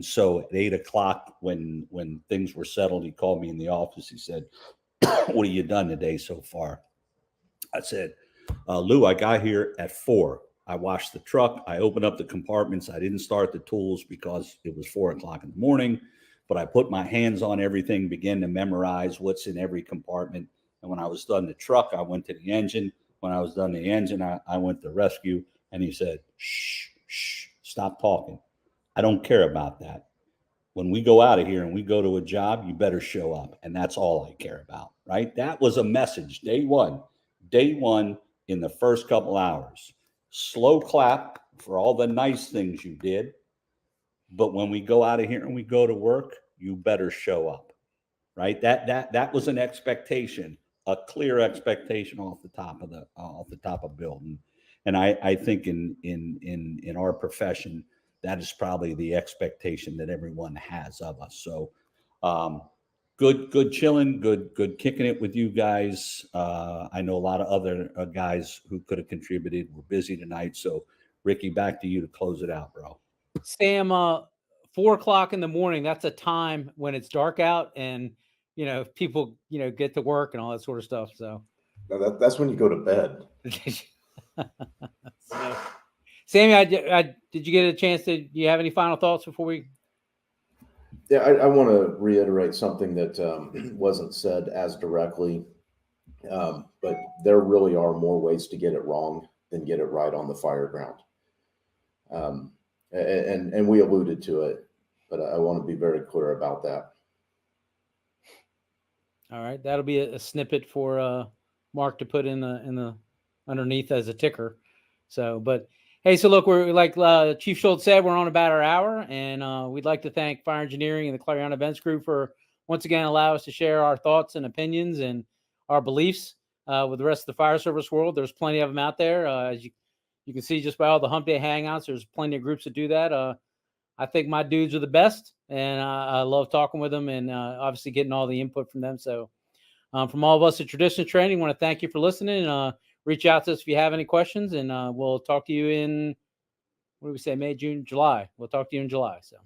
Speaker 3: so at 8 o'clock, when things were settled, he called me in the office. He said, "What have you done today so far?" I said, "Lou, I got here at 4. I washed the truck. I opened up the compartments. I didn't start the tools because it was 4 o'clock in the morning, but I put my hands on everything, began to memorize what's in every compartment. And when I was done the truck, I went to the engine. When I was done the engine, I went to rescue." And he said, shh, stop talking. I don't care about that. When we go out of here and we go to a job, you better show up. And that's all I care about, right? That was a message. Day one in the first couple hours. Slow clap for all the nice things you did. But when we go out of here and we go to work, you better show up, right? That was an expectation, a clear expectation off the top of building. And I think in our profession, that is probably the expectation that everyone has of us. So good chilling, good kicking it with you guys. I know a lot of other guys who could have contributed. We're busy tonight. So Ricky, back to you to close it out, bro.
Speaker 1: Sam, 4 o'clock in the morning, that's a time when it's dark out and, people, get to work and all that sort of stuff. So
Speaker 2: that's when you go to bed.
Speaker 1: So, Sammy, did you get a chance to, do you have any final thoughts before we?
Speaker 2: Yeah, I want to reiterate something that wasn't said as directly, but there really are more ways to get it wrong than get it right on the Fireground. And we alluded to it. but I want to be very clear about that.
Speaker 1: All right, that'll be a snippet for Mark to put in the underneath as a ticker. So, but hey, so look, we're like Chief Schultz said, we're on about our hour, and we'd like to thank Fire Engineering and the Clarion Events Group for once again allow us to share our thoughts and opinions and our beliefs with the rest of the fire service world. There's plenty of them out there, as you can see just by all the Humpday Hangouts. There's plenty of groups that do that. I think my dudes are the best, and I love talking with them and obviously getting all the input from them. So from all of us at Tradition Training, I want to thank you for listening. Reach out to us if you have any questions, and we'll talk to you in, what do we say, May, June, July. We'll talk to you in July. So.